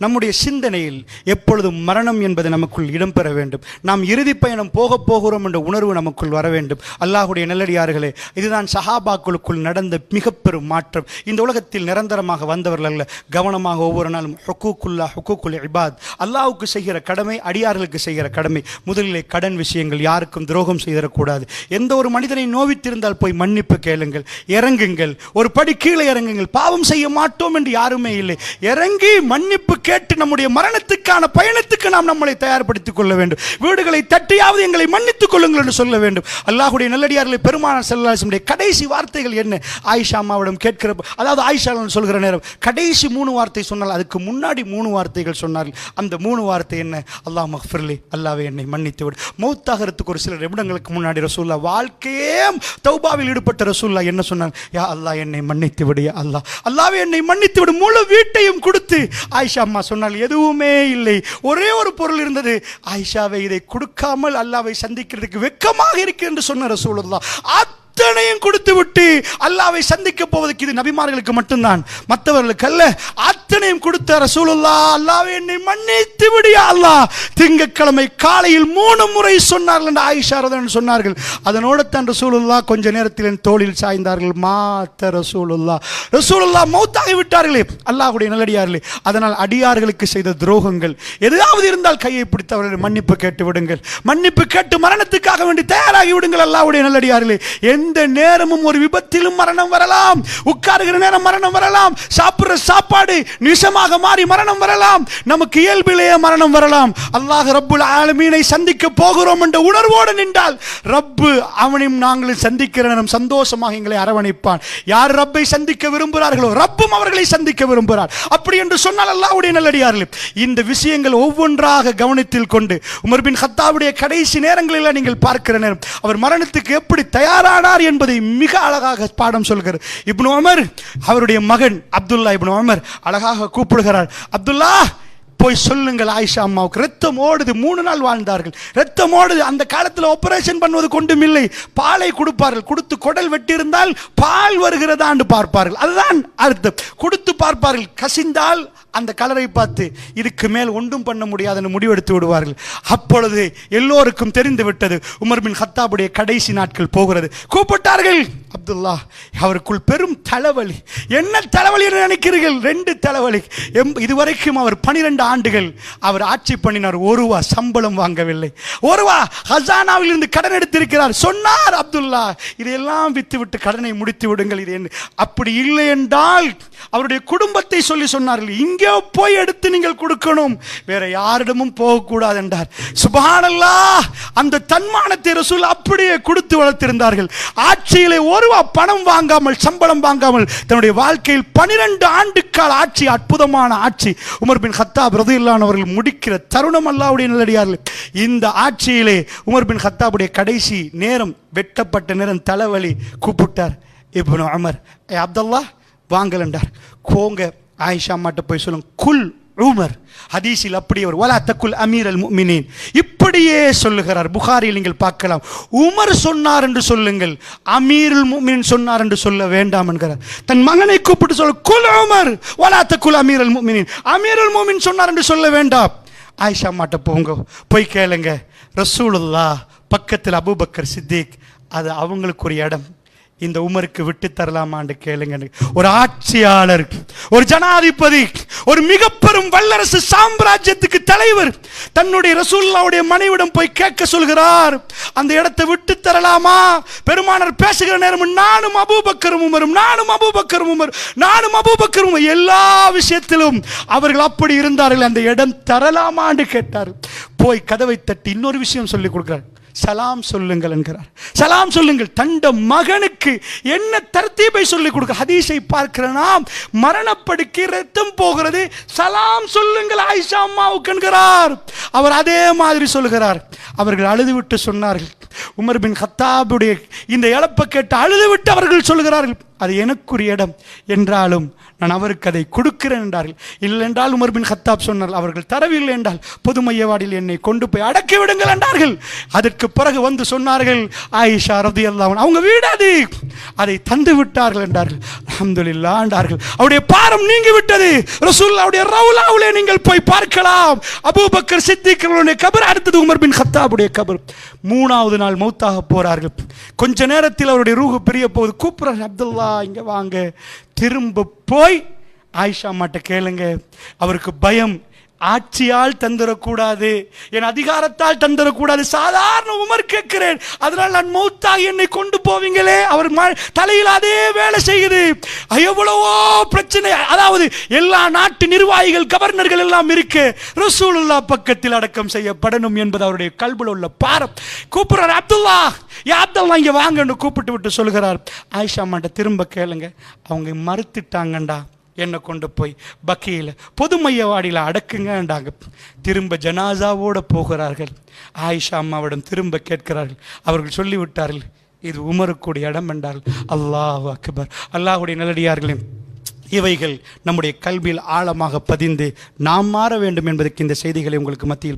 நம்முடைய சிந்தனையில் எப்பொழுதும் மரணம் என்பது நமக்குள் இடம்பெற வேண்டும். நாம் இறுதி பயணம் போகிறோம் என்ற உணர்வு நமக்குள் வர வேண்டும். அல்லாஹ்வுடைய நல்லடியார்களே, இதுதான் சஹாபாக்களுக்குள் நடந்த மிக பெரும் மாற்றம். இந்த உலகத்தில் நிரந்தரமாக வந்தவர்கள் அல்ல. கவனமாக ஒவ்வொரு நாளும் ஹுக்கூக்குல் இபாத், அல்லாஹ்வுக்கு செய்கிற கடமை, அடியார்களுக்கு செய்கிற கடமை. முதலிலே கடன் விஷயங்கள், யாருக்கும் துரோகம் செய்திடக்கூடாது. எந்த ஒரு மனிதனை நோவித்திருந்தால் போய் மன்னிப்பு கேளுங்கள், இறங்குங்கள், ஒரு படி கீழே இறங்குங்கள். பாவம் செய்ய மாட்டோம் என்று யாருமே இல்லை. இறங்கி மன்னிப்பு கேட்டு நம்முடைய மரணத்துக்கான பயணத்துக்கு நாம் நம்மளை தயார்படுத்திக் கொள்ள வேண்டும். வீடுகளை தட்டியாவது எங்களை மன்னித்துக் கொள்ளுங்கள் என்று சொல்ல வேண்டும். அல்லாஹ்வுடைய நல்லடியார்களை பெருமானார் ஸல்லல்லாஹு அலைஹி வஸல்லம் கடைசி வார்த்தைகள் என்ன? ஆயிஷா அம்மாவிடம் கேட்கிற, அதாவது ஆயிஷா சொல்கிற நேரம் கடைசி 3 வார்த்தை சொன்னால், அதுக்கு முன்னாடி 3 வார்த்தைகள் சொன்னார்கள். அந்த 3 வார்த்தை என்ன? அல்லாஹ் மக்ஃபிர்லி, அல்லாஹ்வே என்னை மன்னித்து விடு. மௌத்தாகிறதுக்கு ஒரு சில நிமிடங்களுக்கு முன்னாடி ரசூலுல்லாஹ் வாழ்க்கையே தௌபாவில் ஈடுபட்ட ரசூலுல்லாஹ் என்ன சொன்னாங்க? யா அல்லாஹ் என்னை மன்னித்து விடு, யா அல்லாஹ், அல்லாஹ்வே என்னை மன்னித்து விடு. முழு வீட்டையும் கொடுத்து ஆயிஷா அம்மா சொன்னால் எதுவுமே இல்லை, ஒரே ஒரு பொருள் இருந்தது. ஆயிஷாவை இதை கொடுக்காமல் அல்லாஹ்வை சந்திக்கிறதுக்கு வெட்கமாக இருக்கு என்று சொன்ன ரசூலுல்லாஹ் அத்தனையும் கொடுத்து விட்டு அல்லாஹ்வை சந்திக்க போவதற்கு இது நபிமார்களுக்கு மட்டும்தான், மற்றவர்களுக்கு அல்ல. அத்தனையும் கொடுத்த ரசூலுல்லாஹ் அல்லாஹ்வே என்னை மன்னித்து விடு யா அல்லாஹ் திங்கட்கிழமை காலையில் 3 முறை சொன்னார்கள் என்று ஆயிஷா ரலியல்லாஹு சொன்னார்கள். அதனோடு தான் ரசூலுல்லாஹ் கொஞ்ச நேரத்தில் என் தோளில் சாய்ந்தார்கள். மாத்த ரசூலுல்லாஹ் மௌத்தாகி விட்டார்களே அல்லாஹ்வுடைய நல்லடியார்களே. அதனால் அடியார்களுக்கு செய்த துரோகங்கள் எதாவது இருந்தால் கையை பிடித்து அவர்களை மன்னிப்பு கேட்டு விடுங்கள். மன்னிப்பு கேட்டு மரணத்துக்காக வேண்டி தயாராகி விடுங்கள். அல்லாஹ்வுடைய நல்லடியார்களே, எந்த நேரமும் ஒரு விபத்திலும் மரணம் வரலாம், உட்காருகிற நேரம் மரணம் வரலாம், சாப்பிடுற சாப்பாடு விஷமாக மாறி மரணம் வரலாம், நமக்கு இயல்பிலேயே மரணம் வரலாம். அல்லாஹ் ரப்புல் ஆலமீனை சந்திக்க போகிறோம் என்ற உணர்வோடு நின்றால் ரப்பு அவனையும் நாங்கள் சந்திக்கிற நேரம் சந்தோஷமாக எங்களை அரவணைப்பான். யார் ரப்பை சந்திக்க விரும்புகிறார்களோ ரப்பும் அவர்களை சந்திக்க விரும்புகிறார். அப்படி என்று சொன்னால் அல்லாஹ்வுடைய நல்லடியார்களே, இந்த விஷயங்கள் ஒவ்வொன்றாக கவனத்தில் கொண்டு உமர் பின் கத்தாவுடைய கடைசி நேரங்களில் நீங்கள் பார்க்கிற நேரம் அவர் மரணத்துக்கு எப்படி தயாரானார் என்பதை மிக அழகாக பாடம் சொல்கிறார். இப்னு உமர் அவருடைய மகன் அப்துல்லா இப்னு உமர் அழகாக கூப்பிடுகிறார். அப்துல்லா, போய் சொல்லுங்கள் ஆயிஷா அம்மாவுக்கு ரத்தம் ஓடுது. 3 நாள் வாழ்ந்தார்கள், ரத்தம் ஓடுது. அந்த காலத்தில் ஆபரேஷன் பண்ணுவது கொண்டும் இல்லை, பாலை கொடுப்பார்கள். கொடுத்து குடல் வெட்டி இருந்தால் பால் வருகிறதா என்று பார்ப்பார்கள், அதுதான் அர்த்தம். கொடுத்து பார்ப்பார்கள், கசிந்தால் அந்த கலரை பார்த்து இதுக்கு மேல் ஒன்றும் பண்ண முடியாதுன்னு முடிவெடுத்து விடுவார்கள். அப்பொழுது எல்லோருக்கும் தெரிந்து விட்டது உமர் பின் கத்தாபுடைய கடைசி நாட்கள் போகிறது. கூப்பிட்டார்கள். அப்துல்லா அவருக்குள் பெரும் தலைவலி. என்ன தலைவலி என்று நினைக்கிறீர்கள்? 2 தலைவலி. இதுவரைக்கும் அவர் 12 ஆண்டுகள் அவர் ஆட்சி பண்ணினார். 1 ரூபா சம்பளம் வாங்கவில்லை. 1 ரூபா ஹசானாவில் இருந்து கடன் எடுத்திருக்கிறார். சொன்னார் அப்துல்லா, இதையெல்லாம் வித்து விட்டு கடனை முடித்து விடுங்கள். இது என்ன? அப்படி இல்லை என்றால் அவருடைய குடும்பத்தை சொல்லி சொன்னார்கள், இங்கே போய் எடுத்து நீங்கள் கொடுக்கணும், வேற யாரிடமும் போகக்கூடாது என்றார். சுப்ஹானல்லாஹ், அந்த தன்மானத்தை ரசூல் அப்படியே கொடுத்து வளர்த்திருந்தார்கள். ஆட்சியிலே 1 ரூபா பணம் வாங்காமல், சம்பளம் வாங்காமல் தன்னுடைய வாழ்க்கையில் 12 ஆண்டுகால ஆட்சி, அற்புதமான ஆட்சி உமர் பின் கத்தாப் ரலியல்லாஹு அன்ஹு அவர்கள் முடிக்கிற தருணம் அல்லாஹ்வுடைய நல்லடியார்களே. இந்த ஆட்சியிலே உமர் பின் கத்தாபுடைய கடைசி நேரம், வெட்டப்பட்ட நேரம், தலைவலி. கூப்பிட்டார் இப்னு உமர், அப்துல்லா வாங்கல் என்றார். கோங்க ஆயிஷா அம்மாட்ட போய் சொல்லுங்க, குல் உமர். ஹதீஸில் அப்படி ஒரு வலா தக்குல் அமீர் அல் முஃமினீன் இப்படியே சொல்லுகிறார். புகாரியில் நீங்கள் பார்க்கலாம். உமர் சொன்னார் என்று சொல்லுங்கள், அமீருல் முஃமினீன் சொன்னார் என்று சொல்ல வேண்டாம் என்கிறார். தன் மகனை கூப்பிட்டு சொல்ல, குல் உமர் வலா தக்குல் அமீர் அல் முஃமினீன், அமீருல் முஃமினீன் சொன்னார் என்று சொல்ல வேண்டாம். ஆயிஷா அம்மாட்ட போங்க, போய் கேளுங்க. ரசூலுல்லாஹ் பக்கத்தில் அபூபக்கர் சித்திக், அது அவங்களுக்கு ஒரு இடம், இந்த உமருக்கு விட்டு தரலாமான்னு கேளுங்க. ஒரு ஆட்சியாளர், ஒரு ஜனாதிபதி, ஒரு மிக பெரும் வல்லரசு சாம்ராஜ்யத்துக்கு தலைவர் தன்னுடைய ரசூலுல்லாஹ்வுடைய மனைவிடம் போய் கேட்க சொல்கிறார், அந்த இடத்தை விட்டு தரலாமா? பெருமானார் பேசுகிற நேரம் நானும் அபூபக்கரும் உமரும், நானும் அபூபக்கரும் உமர், நானும் அபூபக்கரும், எல்லா விஷயத்திலும் அவர்கள் அப்படி இருந்தார்கள். அந்த இடம் தரலாமான்னு கேட்டார். போய் கதவை தட்டி இன்னொரு விஷயம் சொல்லி கொடுக்கிறார். சலாம் சொல்லுங்கள் என்கிறார். சலாம் சொல்லுங்கள். தண்ட மகனுக்கு என்ன தர்த்தீபை சொல்லிக் கொடுக்க. ஹதீஸை பார்க்கிற நாம், மரணப்படுக்கை ரத்தம் போகிறது, சலாம் சொல்லுங்கள் ஆயிஷா அம்மாவுக்கு என்கிறார். அவர் அதே மாதிரி சொல்லுகிறார். அவர்கள் அழுது விட்டு சொன்னார்கள், உமர் பின் கத்தாபுடைய இந்த இழப்பை கேட்டு அழுது விட்டு அவர்கள் சொல்லுகிறார்கள், அது எனக்குரிய இடம் என்றாலும் நான் அவருக்கு அதை கொடுக்கிறேன் என்றார்கள். இல்லென்றால் உமர் பின் கத்தாப் சொன்னார்கள், அவர்கள் தரவில்லை என்றால் பொது மையவாடியில் என்னை கொண்டு போய் அடக்கி விடுங்கள் என்றார்கள். அதற்கு பிறகு வந்து சொன்னார்கள், ஆயிஷா ரலியல்லாஹு அன்ஹா அவங்க வீடு அது, அதை தந்து விட்டார்கள் என்றார்கள். அல்ஹம்துலில்லாஹ் என்றார்கள். அவருடைய பாரம் நீங்கி விட்டது. ரசூலுல்லாஹ்வுடைய ரவுலாவிலே நீங்கள் போய் பார்க்கலாம். அபூபக்கர் சித்திக் அவருடைய கபர், அடுத்தது உமர் பின் கத்தாபுடைய கபர். 3வது நாள் மௌத்தாக போறார்கள். கொஞ்ச நேரத்தில் அவருடைய ரூஹு பிரிய போகுது. கூப்பிடுறார், அப்துல்லா இங்க வாங்க. திரும்ப போய் ஆயிஷா அம்மாட்ட கேளுங்க. அவருக்கு பயம், ஆட்சியால் தந்துடக்கூடாது, என் அதிகாரத்தால் தந்துடக்கூடாது, சாதாரண உமர் கேட்கிறேன், அதனால் நான் மௌத்தாக என்னை கொண்டு போவீங்களே, அவர் தலையில் அதே வேலை செய்யுது, எவ்வளவோ பிரச்சனை, அதாவது எல்லா நாட்டு நிர்வாகிகள் கவர்னர்கள் எல்லாம் இருக்கு, ரசூலுல்லாஹ் பக்கத்தில் அடக்கம் செய்யப்படணும் என்பது அவருடைய கல்புல உள்ள பாரம். கூப்பிடுறார், அப்துல்லா யா அப்துல்லா இங்க வாங்கன்னு கூப்பிட்டு விட்டு சொல்கிறார், ஆயிஷா அம்மாட்ட திரும்ப கேளுங்க, அவங்க மறுத்துட்டாங்கண்டா என்னை கொண்டு போய் பக்கியில் பொது மையவாடியில் அடக்குங்கன்றாங்க. திரும்ப ஜனாசாவோடு போகிறார்கள். ஆயிஷா அம்மாவிடம் திரும்ப கேட்கிறார்கள். அவர்கள் சொல்லிவிட்டார்கள், இது உமருக்குடைய இடம் என்றார்கள். அல்லாஹ் அக்பர். அல்லாஹுடைய நல்லடியார்களே, இவைகள் நம்முடைய கல்வியில் ஆழமாக பதிந்து நாம் மாற வேண்டும் என்பதற்கு இந்த செய்திகளை உங்களுக்கு மத்தியில்